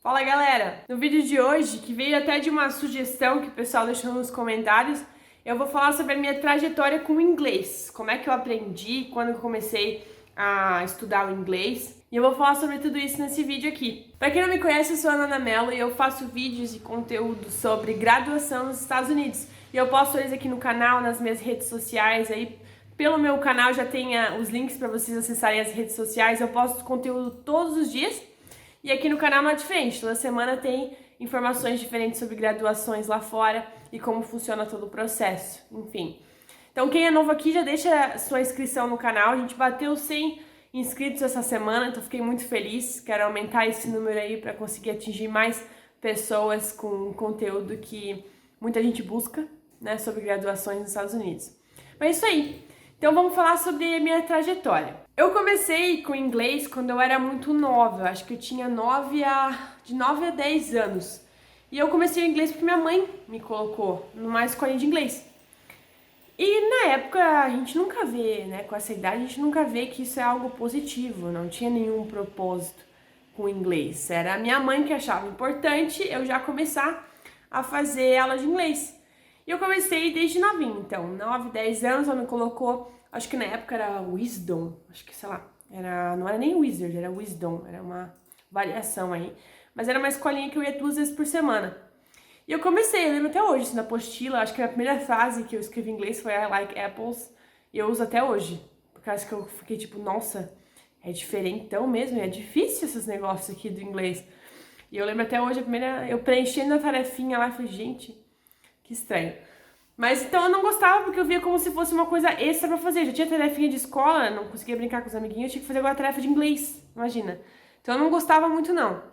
Fala galera! No vídeo de hoje, que veio até de uma sugestão que o pessoal deixou nos comentários, eu vou falar sobre a minha trajetória com o inglês, como é que eu aprendi, quando eu comecei a estudar o inglês, e eu vou falar sobre tudo isso nesse vídeo aqui. Pra quem não me conhece, eu sou a Ana Mello e eu faço vídeos e conteúdo sobre graduação nos Estados Unidos, e eu posto eles aqui no canal, nas minhas redes sociais, aí pelo meu canal já tem os links para vocês acessarem as redes sociais, eu posto conteúdo todos os dias. E aqui no canal não é diferente, toda semana tem informações diferentes sobre graduações lá fora e como funciona todo o processo, enfim. Então quem é novo aqui já deixa sua inscrição no canal, a gente bateu 100 inscritos essa semana, então fiquei muito feliz, quero aumentar esse número aí para conseguir atingir mais pessoas com conteúdo que muita gente busca, né, sobre graduações nos Estados Unidos. Mas é isso aí. Então vamos falar sobre a minha trajetória. Eu comecei com inglês quando eu era muito nova, eu acho que eu tinha de 9 a 10 anos. E eu comecei o inglês porque minha mãe me colocou numa escolinha de inglês. E na época a gente nunca vê, né, com essa idade, a gente nunca vê que isso é algo positivo, não tinha nenhum propósito com o inglês. Era a minha mãe que achava importante eu já começar a fazer aula de inglês. E eu comecei desde novinho, então, 9, 10 anos, ela me colocou, acho que na época era Wisdom, acho que, sei lá, não era nem Wizard, era Wisdom, era uma variação aí. Mas era uma escolinha que eu ia 2 vezes por semana. E eu comecei, eu lembro até hoje, assim, na apostila, acho que a primeira frase que eu escrevi em inglês foi I like apples, e eu uso até hoje, por causa que eu fiquei tipo, nossa, é diferentão mesmo, é difícil esses negócios aqui do inglês. E eu lembro até hoje, eu preenchendo a tarefinha lá, falei, gente, que estranho. Mas então eu não gostava porque eu via como se fosse uma coisa extra pra fazer. Já tinha tarefinha de escola, não conseguia brincar com os amiguinhos, eu tinha que fazer agora tarefa de inglês, imagina. Então eu não gostava muito não.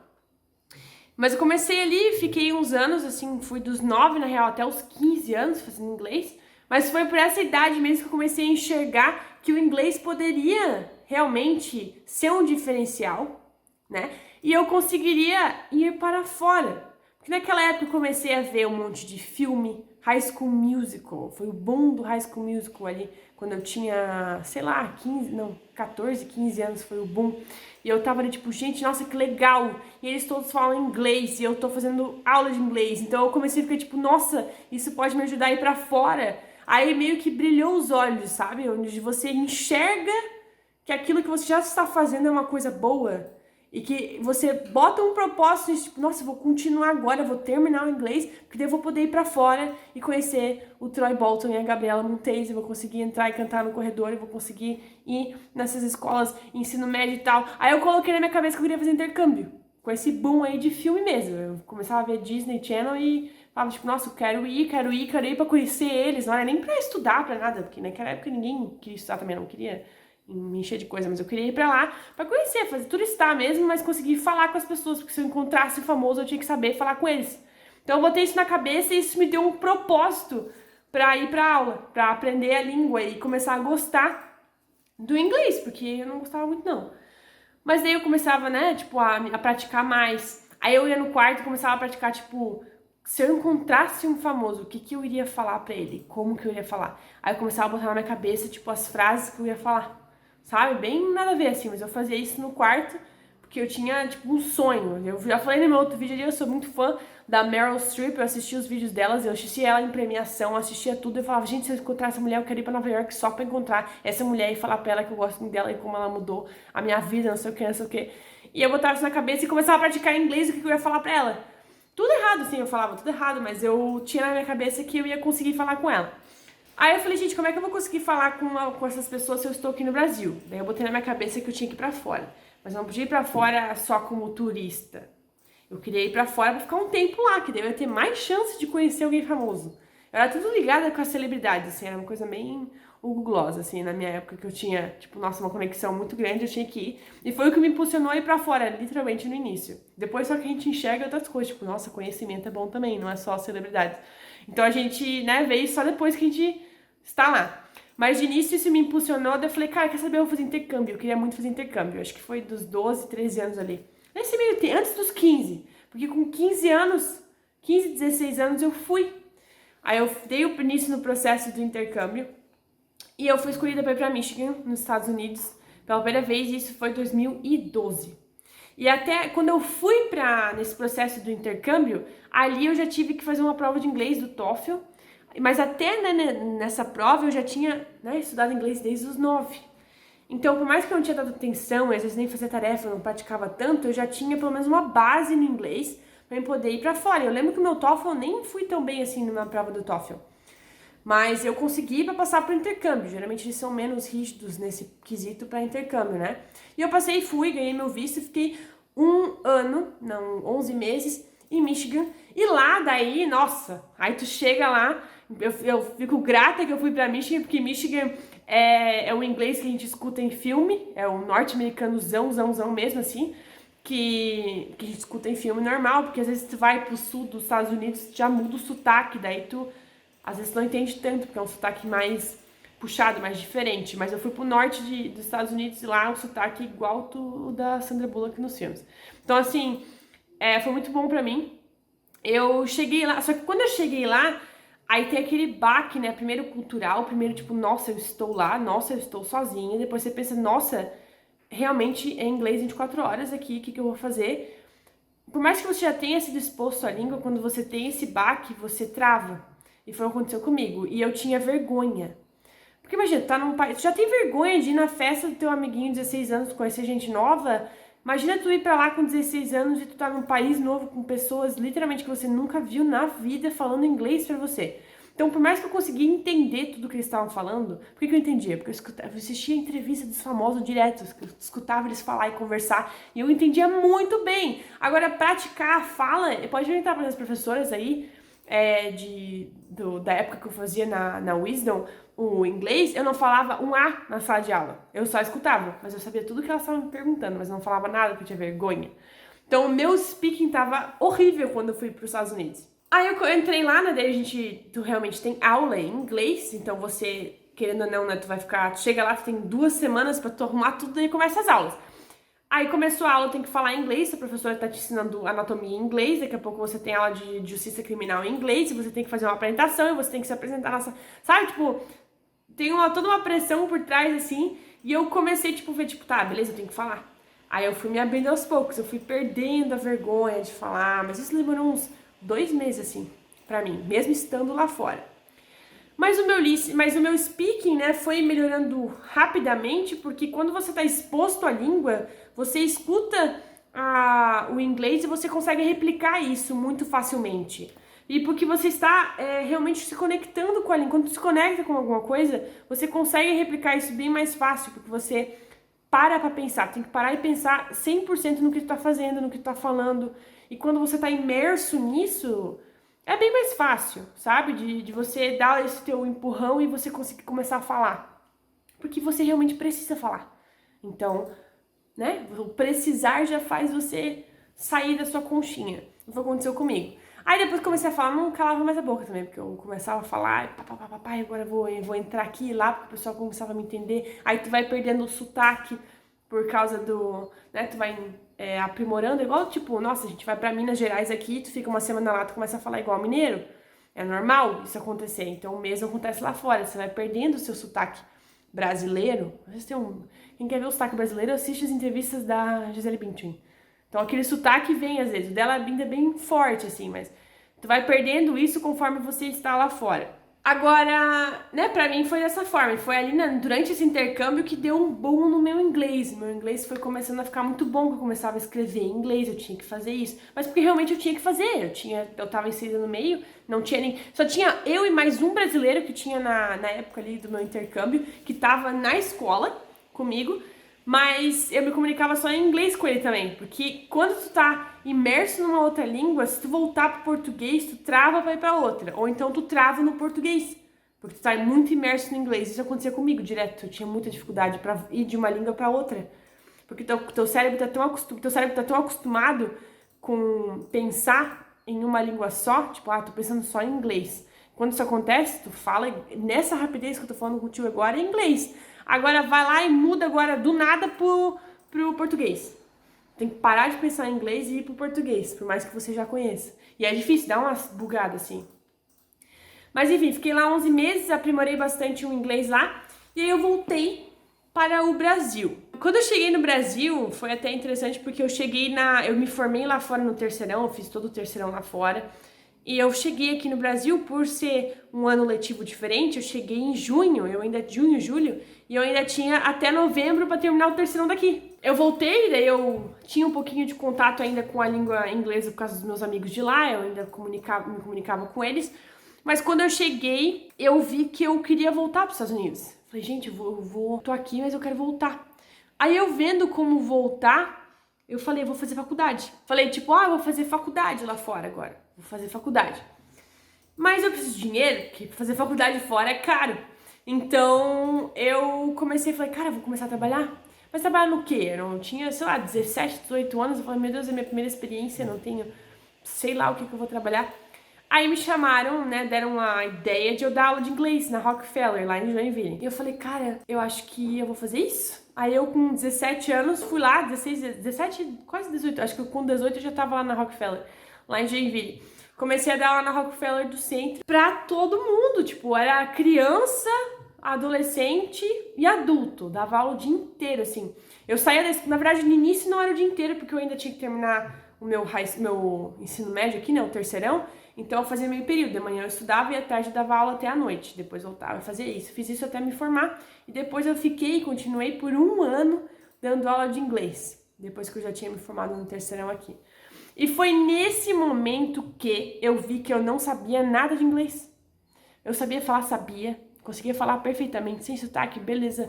Mas eu comecei ali, fiquei uns anos, assim, fui dos 9 na real até os 15 anos fazendo inglês. Mas foi por essa idade mesmo que eu comecei a enxergar que o inglês poderia realmente ser um diferencial, né? E eu conseguiria ir para fora. Porque naquela época eu comecei a ver um monte de filme, High School Musical, foi o boom do High School Musical ali, quando eu tinha, sei lá, 14, 15 anos foi o boom. E eu tava ali tipo, gente, nossa, que legal, e eles todos falam inglês, e eu tô fazendo aula de inglês, então eu comecei a ficar tipo, nossa, isso pode me ajudar a ir pra fora. Aí meio que brilhou os olhos, sabe, onde você enxerga que aquilo que você já está fazendo é uma coisa boa. E que você bota um propósito, tipo, nossa, eu vou continuar agora, eu vou terminar o inglês, porque daí eu vou poder ir pra fora e conhecer o Troy Bolton e a Gabriela Montez, eu vou conseguir entrar e cantar no corredor, eu vou conseguir ir nessas escolas, ensino médio e tal. Aí eu coloquei na minha cabeça que eu queria fazer intercâmbio, com esse boom aí de filme mesmo. Eu começava a ver Disney Channel e falava, tipo, nossa, eu quero ir pra conhecer eles, não era nem pra estudar, pra nada, porque naquela época ninguém queria estudar também, não queria me encher de coisa, mas eu queria ir pra lá pra conhecer, fazer turistar mesmo, mas conseguir falar com as pessoas, porque se eu encontrasse o famoso eu tinha que saber falar com eles. Então eu botei isso na cabeça e isso me deu um propósito pra ir pra aula, pra aprender a língua e começar a gostar do inglês, porque eu não gostava muito não. Mas daí eu começava, né, tipo, a praticar mais. Aí eu ia no quarto e começava a praticar, tipo, se eu encontrasse um famoso, o que que eu iria falar pra ele? Como que eu iria falar? Aí eu começava a botar na minha cabeça, tipo, as frases que eu ia falar. Sabe? Bem nada a ver, assim, mas eu fazia isso no quarto porque eu tinha, tipo, um sonho. Eu já falei no meu outro vídeo ali, eu sou muito fã da Meryl Streep, eu assisti os vídeos delas, eu assisti ela em premiação, eu assistia tudo, eu falava, gente, se eu encontrar essa mulher, eu quero ir pra Nova York só pra encontrar essa mulher e falar pra ela que eu gosto dela e como ela mudou a minha vida, não sei o que, não sei o que. E eu botava isso na cabeça e começava a praticar inglês o que eu ia falar pra ela. Tudo errado, assim, eu falava tudo errado, mas eu tinha na minha cabeça que eu ia conseguir falar com ela. Aí eu falei, gente, como é que eu vou conseguir falar com essas pessoas se eu estou aqui no Brasil? Daí eu botei na minha cabeça que eu tinha que ir pra fora. Mas eu não podia ir pra fora só como turista. Eu queria ir pra fora pra ficar um tempo lá, que daí eu ia ter mais chance de conhecer alguém famoso. Eu era tudo ligada com as celebridades, assim, era uma coisa bem Gloss, assim, na minha época que eu tinha, tipo, nossa, uma conexão muito grande, eu tinha que ir. E foi o que me impulsionou a ir pra fora, literalmente, no início. Depois só que a gente enxerga outras coisas, tipo, nossa, conhecimento é bom também, não é só celebridades. Então a gente, né, veio só depois que a gente está lá. Mas de início isso me impulsionou, daí eu falei, cara, quer saber, eu vou fazer intercâmbio. Eu queria muito fazer intercâmbio, acho que foi dos 12, 13 anos ali. Nesse meio tempo, antes dos 15, porque com 15 anos, 15, 16 anos eu fui. Aí eu dei o início no processo do intercâmbio e eu fui escolhida para ir para Michigan, nos Estados Unidos, pela primeira vez, e isso foi em 2012. E até quando eu fui nesse processo do intercâmbio, ali eu já tive que fazer uma prova de inglês do TOEFL, mas até né, nessa prova eu já tinha estudado inglês desde os 9. Então, por mais que eu não tinha dado atenção, às vezes nem fazia tarefa, não praticava tanto, eu já tinha pelo menos uma base no inglês para eu poder ir para fora. Eu lembro que o meu TOEFL eu nem fui tão bem assim numa prova do TOEFL, mas eu consegui para passar para o intercâmbio. Geralmente eles são menos rígidos nesse quesito para intercâmbio, né? E eu passei, fui, ganhei meu visto e fiquei 11 meses em Michigan. E lá, daí, nossa, aí tu chega lá, eu fico grata que eu fui para Michigan, porque Michigan é o inglês que a gente escuta em filme, é o norte-americanozão mesmo, assim, que a gente escuta em filme normal, porque às vezes tu vai pro sul dos Estados Unidos, já muda o sotaque, daí tu às vezes não entende tanto, porque é um sotaque mais puxado, mais diferente. Mas eu fui pro norte dos Estados Unidos e lá é um sotaque igual o da Sandra Bullock nos filmes. Então, assim, foi muito bom pra mim. Eu cheguei lá, só que quando eu cheguei lá, aí tem aquele baque, né? Primeiro cultural, primeiro tipo, nossa, eu estou lá, nossa, eu estou sozinha. Depois você pensa, nossa, realmente é inglês 24 horas aqui, o que eu vou fazer? Por mais que você já tenha se disposto à língua, quando você tem esse baque, você trava. E foi o que aconteceu comigo. E eu tinha vergonha. Porque imagina, tu tá num país, tu já tem vergonha de ir na festa do teu amiguinho de 16 anos, conhecer gente nova. Imagina tu ir pra lá com 16 anos e tu tá num país novo com pessoas literalmente que você nunca viu na vida falando inglês pra você. Então, por mais que eu conseguia entender tudo que eles estavam falando, por que eu entendia? Porque eu assistia a entrevista dos famosos diretos, que eu escutava eles falar e conversar, e eu entendia muito bem. Agora, praticar a fala, pode perguntar para as professoras aí, da época que eu fazia na Wisdom, o inglês, eu não falava um A na sala de aula. Eu só escutava, mas eu sabia tudo que elas estavam me perguntando, mas eu não falava nada porque eu tinha vergonha. Então, o meu speaking tava horrível quando eu fui para os Estados Unidos. Aí eu entrei lá, né, daí tu realmente tem aula em inglês, então você, querendo ou não, né, tu chega lá, tu tem 2 semanas pra tu arrumar tudo e começa as aulas. Aí começou a aula, tem que falar inglês, a professora tá te ensinando anatomia em inglês, daqui a pouco você tem aula de justiça criminal em inglês, e você tem que fazer uma apresentação, e você tem que se apresentar nessa... Sabe, tipo, tem toda uma pressão por trás, assim, e eu comecei, tipo, ver, tipo, tá, beleza, eu tenho que falar. Aí eu fui me abrindo aos poucos, eu fui perdendo a vergonha de falar, mas isso demorou uns 2 meses, assim, pra mim, mesmo estando lá fora. Mas o meu speaking, né, foi melhorando rapidamente, porque quando você está exposto à língua, você escuta o inglês e você consegue replicar isso muito facilmente. E porque você está realmente se conectando com a língua. Quando você se conecta com alguma coisa, você consegue replicar isso bem mais fácil, porque você para pensar. Tem que parar e pensar 100% no que tu tá fazendo, no que tu tá falando. E quando você tá imerso nisso, é bem mais fácil, sabe? De você dar esse teu empurrão e você conseguir começar a falar. Porque você realmente precisa falar. Então, né? O precisar já faz você sair da sua conchinha. Foi o que aconteceu comigo. Aí depois que comecei a falar, não calava mais a boca também, porque eu começava a falar, e agora eu vou entrar aqui e lá, porque o pessoal começava a me entender. Aí tu vai perdendo o sotaque por causa do, né, tu vai aprimorando, igual tipo, nossa, a gente vai pra Minas Gerais aqui, tu fica uma semana lá, tu começa a falar igual mineiro. É normal isso acontecer, então o mesmo acontece lá fora, você vai perdendo o seu sotaque brasileiro. Quem quer ver o sotaque brasileiro, assiste as entrevistas da Gisele Bündchen. Então aquele sotaque vem às vezes, o dela ainda é bem forte assim, mas tu vai perdendo isso conforme você está lá fora. Agora, né, pra mim foi dessa forma, foi ali durante esse intercâmbio que deu um boom no meu inglês. Meu inglês foi começando a ficar muito bom, que eu começava a escrever em inglês, eu tinha que fazer isso. Mas porque realmente eu tinha que fazer, eu tava inserida no meio, não tinha nem... Só tinha eu e mais um brasileiro que tinha na época ali do meu intercâmbio, que tava na escola comigo, mas eu me comunicava só em inglês com ele também, porque quando tu tá imerso numa outra língua, se tu voltar pro português, tu trava pra ir pra outra, ou então tu trava no português, porque tu tá muito imerso no inglês. Isso acontecia comigo direto, eu tinha muita dificuldade pra ir de uma língua pra outra, porque teu cérebro tá tão acostumado com pensar em uma língua só, tipo, tô pensando só em inglês. Quando isso acontece, tu fala nessa rapidez que eu tô falando contigo agora em inglês. Agora vai lá e muda agora do nada pro português. Tem que parar de pensar em inglês e ir pro português, por mais que você já conheça. E é difícil, dá umas bugadas assim. Mas enfim, fiquei lá 11 meses, aprimorei bastante o inglês lá. E aí eu voltei para o Brasil. Quando eu cheguei no Brasil, foi até interessante porque eu me formei lá fora no terceirão, eu fiz todo o terceirão lá fora. E eu cheguei aqui no Brasil, por ser um ano letivo diferente, eu cheguei em junho, junho, julho, e eu ainda tinha até novembro para terminar o terceirão daqui. Eu voltei, daí eu tinha um pouquinho de contato ainda com a língua inglesa por causa dos meus amigos de lá, eu ainda me comunicava com eles. Mas quando eu cheguei, eu vi que eu queria voltar para os Estados Unidos. Falei, gente, tô aqui, mas eu quero voltar. Aí eu vendo como voltar, eu falei, vou fazer faculdade. Falei, tipo, vou fazer faculdade lá fora agora. Vou fazer faculdade. Mas eu preciso de dinheiro, porque fazer faculdade fora é caro. Então eu falei, cara, vou começar a trabalhar. Mas trabalhar no quê? Eu não tinha, sei lá, 17, 18 anos. Eu falei, meu Deus, é minha primeira experiência, não tenho, sei lá o que eu vou trabalhar. Aí me chamaram, né, deram a ideia de eu dar aula de inglês na Rockefeller, lá em Joinville. E eu falei, cara, eu acho que eu vou fazer isso. Aí eu com 17 anos fui lá, 17, quase 18, acho que com 18 eu já tava lá na Rockefeller, lá em Joinville. Comecei a dar aula na Rockefeller do centro pra todo mundo, tipo, era criança, adolescente e adulto, dava aula o dia inteiro, assim. Eu saía, na verdade, no início não era o dia inteiro, porque eu ainda tinha que terminar o meu ensino médio aqui, né, o terceirão. Então eu fazia meio período, de manhã eu estudava e à tarde eu dava aula até a noite, depois voltava a fazer isso. Fiz isso até me formar e depois eu continuei por um ano dando aula de inglês, depois que eu já tinha me formado no terceirão aqui. E foi nesse momento que eu vi que eu não sabia nada de inglês. Eu sabia falar, conseguia falar perfeitamente, sem sotaque, beleza,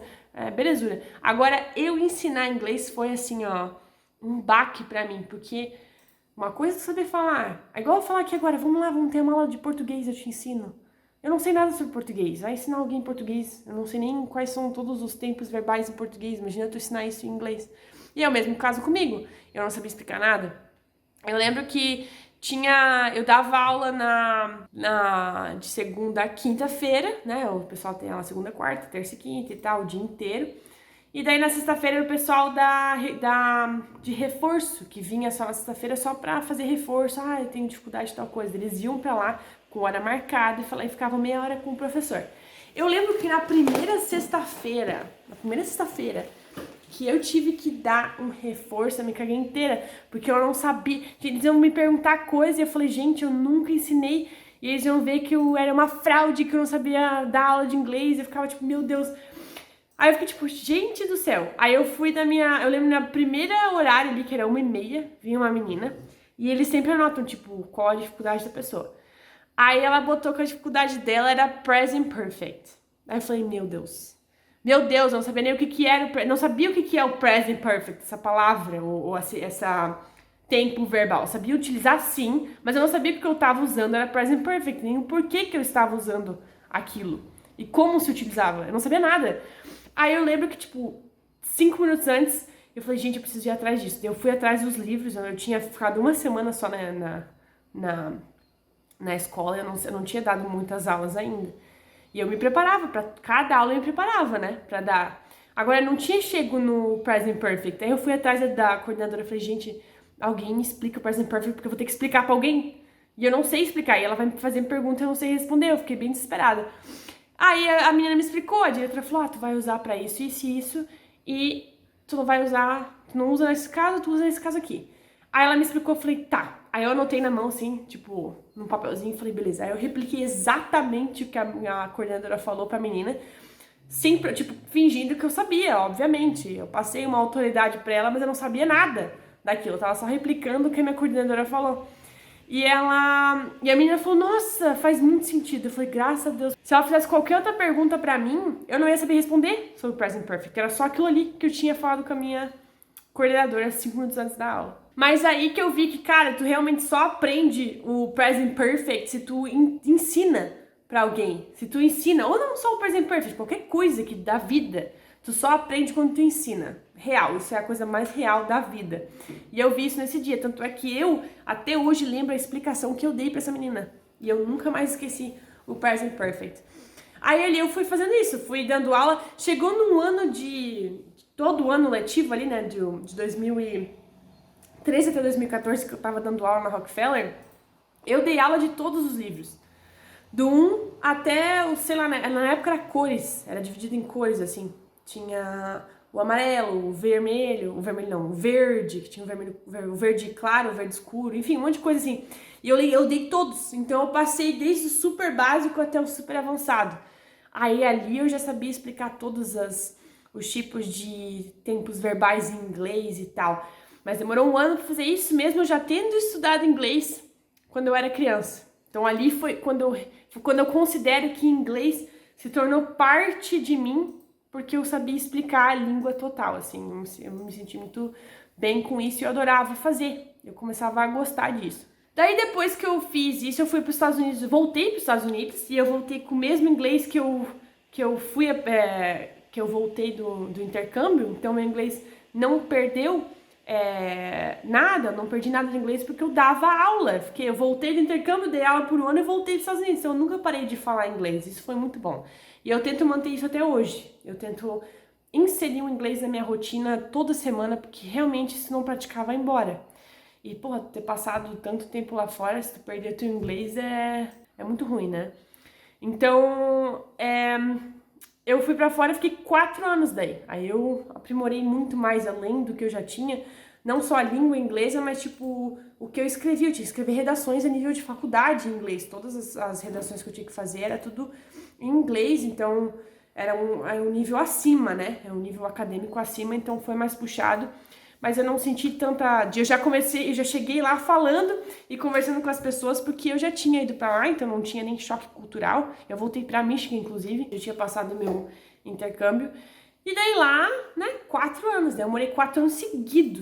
belezura. Agora, eu ensinar inglês foi assim, ó, um baque pra mim, porque uma coisa é saber falar. É igual eu falar aqui agora, vamos lá, vamos ter uma aula de português, eu te ensino. Eu não sei nada sobre português, vai ensinar alguém português. Eu não sei nem quais são todos os tempos verbais em português, imagina tu ensinar isso em inglês. E é o mesmo caso comigo, eu não sabia explicar nada. Eu lembro que eu dava aula de segunda a quinta-feira, né? O pessoal tem aula segunda, quarta, terça e quinta e tal, o dia inteiro. E daí na sexta-feira o pessoal de reforço, que vinha só na sexta-feira só pra fazer reforço. Eu tenho dificuldade de tal coisa. Eles iam pra lá com hora marcada e ficavam meia hora com o professor. Eu lembro que na primeira sexta-feira, que eu tive que dar um reforço, eu me caguei inteira, porque eu não sabia. Eles iam me perguntar coisa e eu falei, gente, eu nunca ensinei. E eles iam ver que eu era uma fraude, que eu não sabia dar aula de inglês. Eu ficava tipo, meu Deus. Aí eu fiquei tipo, gente do céu. Aí eu fui eu lembro na primeira horário ali, que era 1h30, vinha uma menina. E eles sempre anotam, tipo, qual a dificuldade da pessoa. Aí ela botou que a dificuldade dela era present perfect. Aí eu falei, meu Deus. Meu Deus, eu não sabia nem o que era, não sabia o que é o present perfect, essa palavra, ou essa tempo verbal. Eu sabia utilizar sim, mas eu não sabia porque eu estava usando, era present perfect, nem o porquê que eu estava usando aquilo. E como se utilizava, eu não sabia nada. Aí eu lembro que, tipo, 5 minutos antes, eu falei, gente, eu preciso ir atrás disso. Eu fui atrás dos livros, eu tinha ficado uma semana só na escola, eu não tinha dado muitas aulas ainda. E eu me preparava, pra cada aula eu me preparava, né, pra dar. Agora, não tinha chego no Present Perfect. Aí eu fui atrás da coordenadora e falei, gente, alguém me explica o Present Perfect, porque eu vou ter que explicar pra alguém. E eu não sei explicar, e ela vai me fazer pergunta e eu não sei responder, eu fiquei bem desesperada. Aí a menina me explicou, a diretora falou, tu vai usar pra isso, isso e isso, e tu não vai usar, tu não usa nesse caso, tu usa nesse caso aqui. Aí ela me explicou, eu falei, tá. Aí eu anotei na mão, assim, tipo, num papelzinho, e falei, beleza. Aí eu repliquei exatamente o que a minha coordenadora falou pra menina, sempre, tipo, fingindo que eu sabia, obviamente. Eu passei uma autoridade pra ela, mas eu não sabia nada daquilo. Eu tava só replicando o que a minha coordenadora falou. E a menina falou, nossa, faz muito sentido. Eu falei, graças a Deus. Se ela fizesse qualquer outra pergunta pra mim, eu não ia saber responder sobre o Present Perfect. Era só aquilo ali que eu tinha falado com a minha coordenadora 5 minutos antes da aula. Mas aí que eu vi que, cara, tu realmente só aprende o Present Perfect se tu ensina pra alguém. Se tu ensina, ou não só o Present Perfect, qualquer coisa que da vida, tu só aprende quando tu ensina. Real, isso é a coisa mais real da vida. E eu vi isso nesse dia, tanto é que eu até hoje lembro a explicação que eu dei pra essa menina. E eu nunca mais esqueci o Present Perfect. Aí ali eu fui fazendo isso, fui dando aula, chegou num ano todo ano letivo ali, né, de 2013 até 2014, que eu tava dando aula na Rockefeller, eu dei aula de todos os livros. Do 1 até, sei lá, na época era cores, era dividido em cores, assim. tinha o amarelo, o vermelho não, o verde, que tinha o vermelho, o verde claro, o verde escuro, enfim, um monte de coisa assim. E eu dei todos, então eu passei desde o super básico até o super avançado. Aí ali eu já sabia explicar todos os tipos de tempos verbais em inglês e tal. Mas demorou um ano para fazer isso mesmo, eu já tendo estudado inglês quando eu era criança. Então ali foi quando eu considero que inglês se tornou parte de mim, porque eu sabia explicar a língua total, assim, eu me senti muito bem com isso e eu adorava fazer, eu começava a gostar disso. Daí depois que eu fiz isso, eu fui para os Estados Unidos, voltei para os Estados Unidos e eu voltei com o mesmo inglês que eu voltei do intercâmbio, então meu inglês não perdeu nada, não perdi nada de inglês porque eu dava aula, eu voltei do intercâmbio, dei aula por um ano e voltei para os Estados Unidos, então eu nunca parei de falar inglês, isso foi muito bom. E eu tento manter isso até hoje, eu tento inserir o inglês na minha rotina toda semana, porque realmente se não praticar vai embora. E, porra, ter passado tanto tempo lá fora, se tu perder teu inglês é muito ruim, né? Então, eu fui pra fora e fiquei 4 anos daí. Aí eu aprimorei muito mais além do que eu já tinha, não só a língua inglesa, mas tipo, o que eu escrevi. Eu tinha que escrever redações a nível de faculdade em inglês. Todas as redações que eu tinha que fazer era tudo em inglês, então era um nível acima, né? É um nível acadêmico acima, então foi mais puxado. Mas eu não senti tanta... Eu já cheguei lá falando e conversando com as pessoas, porque eu já tinha ido pra lá, então não tinha nem choque cultural. Eu voltei pra Michigan, inclusive, eu tinha passado meu intercâmbio. E daí lá, né, 4 anos, eu morei 4 anos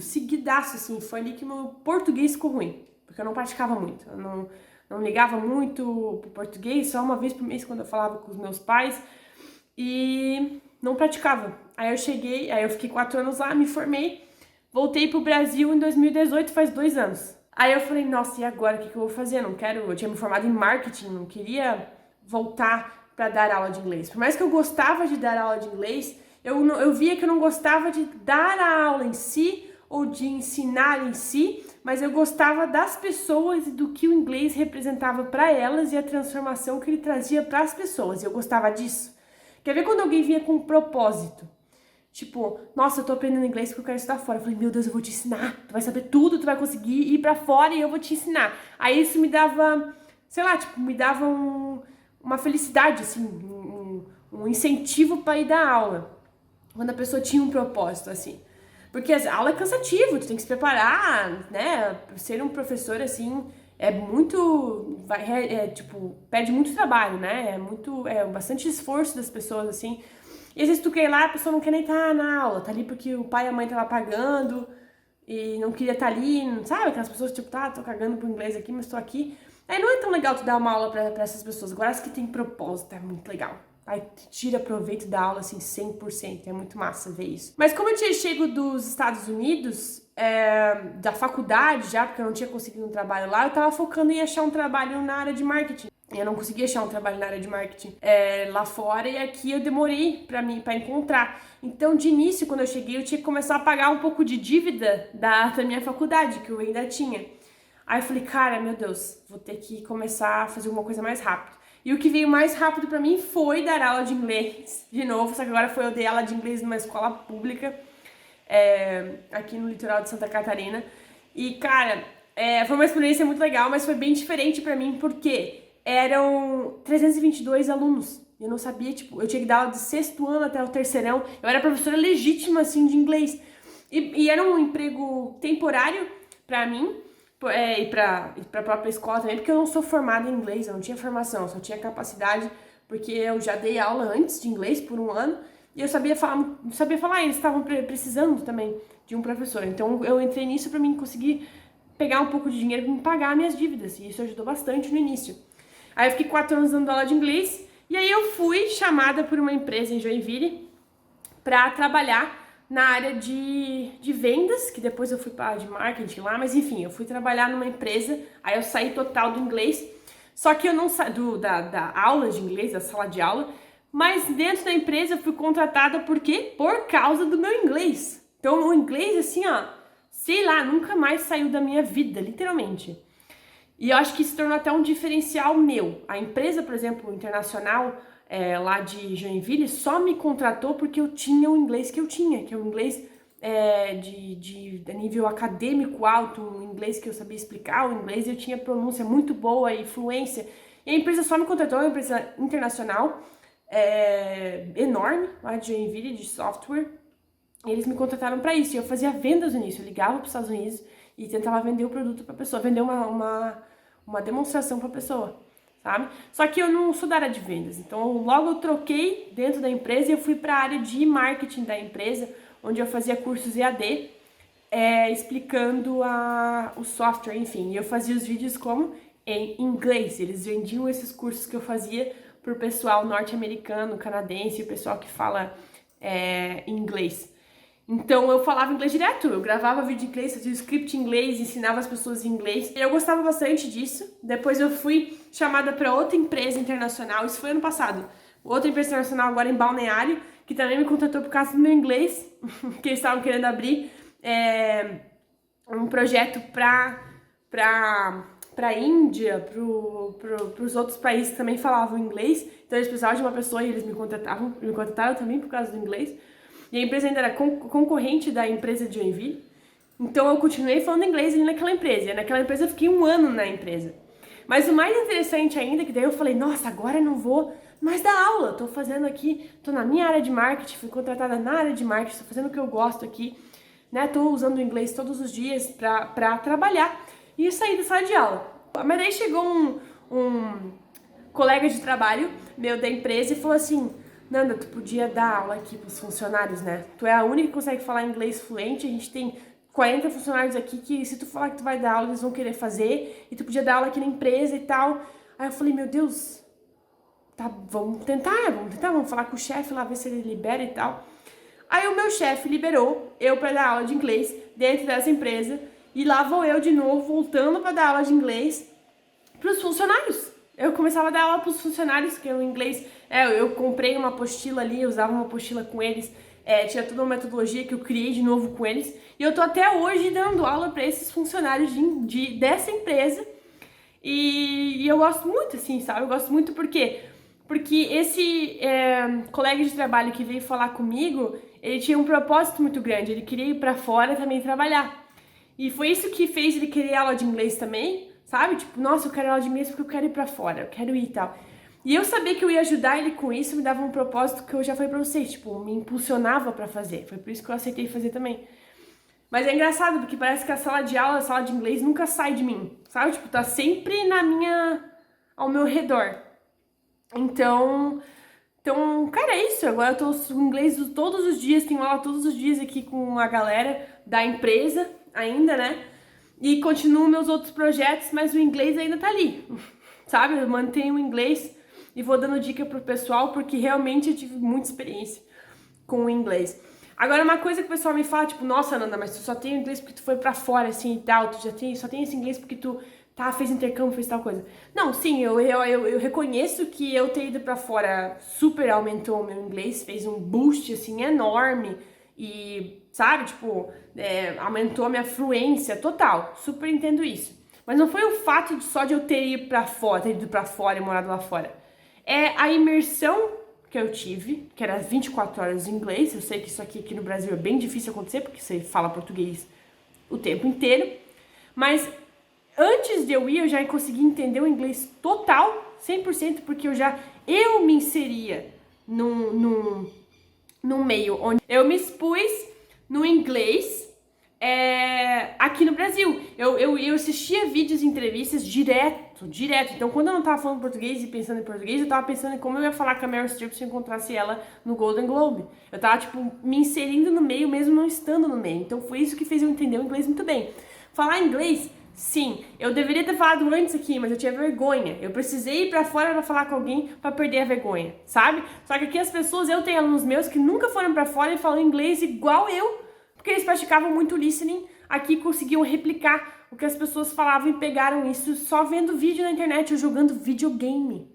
seguidaço, assim. Foi ali que meu português ficou ruim, porque eu não praticava muito. Eu não ligava muito pro português, só uma vez por mês quando eu falava com os meus pais. E não praticava. Aí eu fiquei 4 anos lá, me formei. Voltei pro Brasil em 2018, faz 2 anos. Aí eu falei, nossa, e agora? O que eu vou fazer? Eu tinha me formado em marketing, não queria voltar para dar aula de inglês. Por mais que eu gostava de dar aula de inglês, eu via que eu não gostava de dar a aula em si, ou de ensinar em si, mas eu gostava das pessoas e do que o inglês representava para elas e a transformação que ele trazia para as pessoas. E eu gostava disso. Quer ver quando alguém vinha com um propósito? Tipo, nossa, eu tô aprendendo inglês porque eu quero estudar fora. Eu falei, meu Deus, eu vou te ensinar. Tu vai saber tudo, tu vai conseguir ir pra fora e eu vou te ensinar. Aí isso me dava, sei lá, tipo, me dava uma felicidade, assim, um incentivo pra ir dar aula. Quando a pessoa tinha um propósito, assim. Porque a aula é cansativo, tu tem que se preparar, né? Ser um professor, assim, tipo, pede muito trabalho, né? É bastante esforço das pessoas, assim. E às vezes tu quer ir lá, a pessoa não quer nem estar na aula, tá ali porque o pai e a mãe tava pagando e não queria estar ali, sabe? Aquelas pessoas tipo, tô cagando pro inglês aqui, mas tô aqui. Aí não é tão legal tu dar uma aula pra essas pessoas. Agora as que tem propósito, é muito legal. Aí tira proveito da aula, assim, 100%. É muito massa ver isso. Mas como eu tinha chego dos Estados Unidos, da faculdade já, porque eu não tinha conseguido um trabalho lá, eu tava focando em achar um trabalho na área de marketing. Eu não consegui achar um trabalho na área de marketing lá fora e aqui eu demorei pra encontrar. Então, de início, quando eu cheguei, eu tinha que começar a pagar um pouco de dívida da minha faculdade, que eu ainda tinha. Aí eu falei, cara, meu Deus, vou ter que começar a fazer alguma coisa mais rápido. E o que veio mais rápido pra mim foi dar aula de inglês de novo, só que agora eu dei aula de inglês numa escola pública aqui no litoral de Santa Catarina. E, cara, foi uma experiência muito legal, mas foi bem diferente pra mim, porque eram 322 alunos. Eu não sabia, tipo, eu tinha que dar aula de 6º ano até o 3º. Eu era professora legítima, assim, de inglês. E era um emprego temporário pra mim, e pra própria escola também, porque eu não sou formada em inglês, eu não tinha formação, eu só tinha capacidade, porque eu já dei aula antes de inglês por um ano, e eu sabia falar, e eles estavam precisando também de um professor. Então eu entrei nisso pra mim conseguir pegar um pouco de dinheiro pra me pagar minhas dívidas, e isso ajudou bastante no início. Aí eu fiquei 4 anos dando aula de inglês, e aí eu fui chamada por uma empresa em Joinville para trabalhar na área de vendas, que depois eu fui para de marketing lá, mas enfim, eu fui trabalhar numa empresa, aí eu saí total do inglês, só que eu não saí da aula de inglês, da sala de aula, mas dentro da empresa eu fui contratada por quê? Por causa do meu inglês. Então o inglês, assim, ó, sei lá, nunca mais saiu da minha vida, literalmente. E eu acho que se tornou até um diferencial meu. A empresa, por exemplo, internacional, lá de Joinville só me contratou porque eu tinha o inglês que eu tinha, que é o inglês de nível acadêmico alto, um inglês que eu sabia explicar, o inglês eu tinha pronúncia muito boa e fluência. E a empresa só me contratou, é uma empresa internacional, enorme, lá de Joinville, de software. E eles me contrataram para isso, e eu fazia vendas no início, eu ligava para os Estados Unidos e tentava vender o produto para a pessoa, vender uma demonstração para a pessoa, sabe? Só que eu não sou da área de vendas, então logo eu troquei dentro da empresa e eu fui para a área de marketing da empresa, onde eu fazia cursos EAD, explicando o software, enfim. E eu fazia os vídeos como em inglês, eles vendiam esses cursos que eu fazia pro pessoal norte-americano, canadense, o pessoal que fala inglês. Então eu falava inglês direto, eu gravava vídeo em inglês, fazia o script em inglês, ensinava as pessoas em inglês. E eu gostava bastante disso. Depois eu fui chamada para outra empresa internacional, isso foi ano passado. Outra empresa internacional agora em Balneário, que também me contratou por causa do meu inglês, que eles estavam querendo abrir um projeto para a Índia, para os outros países que também falavam inglês. Então eles precisavam de uma pessoa e eles me contrataram também por causa do inglês. E a empresa ainda era concorrente da empresa de Joinville. Então eu continuei falando inglês ali naquela empresa. E naquela empresa eu fiquei 1 ano na empresa. Mas o mais interessante ainda, que daí eu falei, nossa, agora eu não vou mais dar aula. Tô fazendo aqui, tô na minha área de marketing, fui contratada na área de marketing, tô fazendo o que eu gosto aqui, né? Tô usando o inglês todos os dias pra trabalhar e sair da sala de aula. Mas daí chegou um colega de trabalho meu da empresa e falou assim, Nanda, tu podia dar aula aqui pros funcionários, né? Tu é a única que consegue falar inglês fluente, a gente tem 40 funcionários aqui que se tu falar que tu vai dar aula, eles vão querer fazer, e tu podia dar aula aqui na empresa e tal. Aí eu falei, meu Deus, tá, vamos tentar, vamos falar com o chefe lá, ver se ele libera e tal. Aí o meu chefe liberou eu para dar aula de inglês dentro dessa empresa, e lá vou eu de novo, voltando para dar aula de inglês pros funcionários. Eu começava a dar aula pros funcionários, que o inglês, eu comprei uma apostila ali, eu usava uma apostila com eles, tinha toda uma metodologia que eu criei de novo com eles, e eu tô até hoje dando aula para esses funcionários dessa empresa, e eu gosto muito, assim, sabe? Eu gosto muito porque esse colega de trabalho que veio falar comigo, ele tinha um propósito muito grande, ele queria ir para fora também trabalhar, e foi isso que fez ele querer aula de inglês também, sabe? Tipo, nossa, eu quero aula de inglês porque eu quero ir pra fora, eu quero ir e tal. E eu sabia que eu ia ajudar ele com isso, me dava um propósito que eu já falei pra vocês, tipo, me impulsionava pra fazer. Foi por isso que eu aceitei fazer também. Mas é engraçado, porque parece que a sala de aula, a sala de inglês nunca sai de mim, sabe? Tipo, tá sempre ao meu redor. Então, cara, é isso. Agora eu tô com inglês todos os dias, tenho aula todos os dias aqui com a galera da empresa ainda, né? E continuo meus outros projetos, mas o inglês ainda tá ali, sabe? Eu mantenho o inglês e vou dando dica pro pessoal, porque realmente eu tive muita experiência com o inglês. Agora, uma coisa que o pessoal me fala, tipo, nossa, Nanda, mas tu só tem o inglês porque tu foi pra fora, assim, e tal, tu só tem esse inglês porque tu fez intercâmbio, fez tal coisa. Não, sim, eu reconheço que eu ter ido pra fora super aumentou o meu inglês, fez um boost, assim, enorme, e, sabe, tipo, aumentou a minha fluência total, super entendo isso. Mas não foi o fato só de eu ter ido pra fora e morado lá fora. É a imersão que eu tive, que era 24 horas em inglês. Eu sei que isso aqui no Brasil é bem difícil acontecer, porque você fala português o tempo inteiro. Mas antes de eu ir, eu já consegui entender o inglês total, 100%, porque eu me inseria num meio onde eu me expus no inglês aqui no Brasil. Eu assistia vídeos e entrevistas direto. Então, quando eu não tava falando português e pensando em português, eu tava pensando em como eu ia falar com a Meryl Streep se eu encontrasse ela no Golden Globe. Eu tava, tipo, me inserindo no meio, mesmo não estando no meio. Então, foi isso que fez eu entender o inglês muito bem. Falar inglês, sim, eu deveria ter falado antes aqui, mas eu tinha vergonha. Eu precisei ir pra fora pra falar com alguém pra perder a vergonha, sabe? Só que aqui as pessoas, eu tenho alunos meus que nunca foram pra fora e falam inglês igual eu, porque eles praticavam muito listening, aqui conseguiam replicar o que as pessoas falavam e pegaram isso só vendo vídeo na internet ou jogando videogame,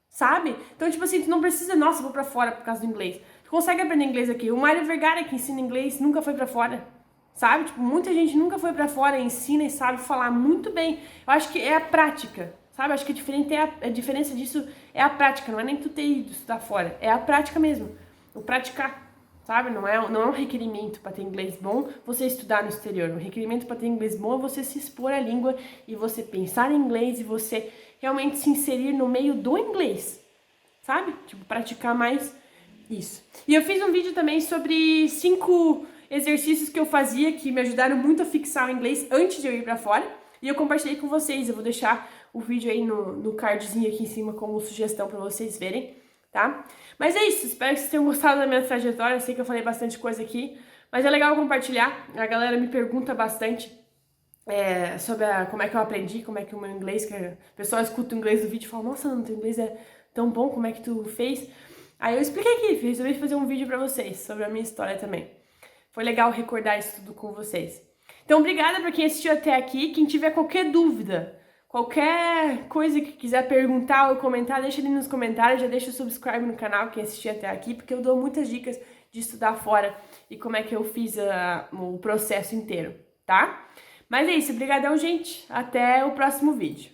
sabe? Então, tipo assim, tu não precisa, nossa, vou pra fora por causa do inglês. Tu consegue aprender inglês aqui. O Mário Vergara, que ensina inglês, nunca foi pra fora, sabe? Tipo, muita gente nunca foi pra fora, ensina e sabe falar muito bem. Eu acho que é a prática, sabe? sabe? Acho que a diferença disso é a prática, não é nem tu ter ido estudar fora, é a prática mesmo, o praticar, sabe? Não é um requerimento para ter inglês bom você estudar no exterior, um requerimento para ter inglês bom é você se expor à língua e você pensar em inglês e você realmente se inserir no meio do inglês, sabe? Tipo, praticar mais isso. E eu fiz um vídeo também sobre 5 exercícios que eu fazia que me ajudaram muito a fixar o inglês antes de eu ir pra fora. E eu compartilhei com vocês. Eu vou deixar o vídeo aí no cardzinho aqui em cima como sugestão pra vocês verem, tá? Mas é isso. Espero que vocês tenham gostado da minha trajetória. Eu sei que eu falei bastante coisa aqui, mas é legal compartilhar. A galera me pergunta bastante sobre como é que eu aprendi, como é que o meu inglês, que o pessoal escuta o inglês do vídeo e fala, nossa, não, teu inglês é tão bom, como é que tu fez? Aí eu expliquei aqui, resolvi fazer um vídeo pra vocês sobre a minha história também. Foi legal recordar isso tudo com vocês. Então, obrigada pra quem assistiu até aqui. Quem tiver qualquer dúvida, qualquer coisa que quiser perguntar ou comentar, deixa ali nos comentários, já deixa o subscribe no canal quem assistiu até aqui, porque eu dou muitas dicas de estudar fora e como é que eu fiz o processo inteiro, tá? Mas é isso, brigadão, gente. Até o próximo vídeo.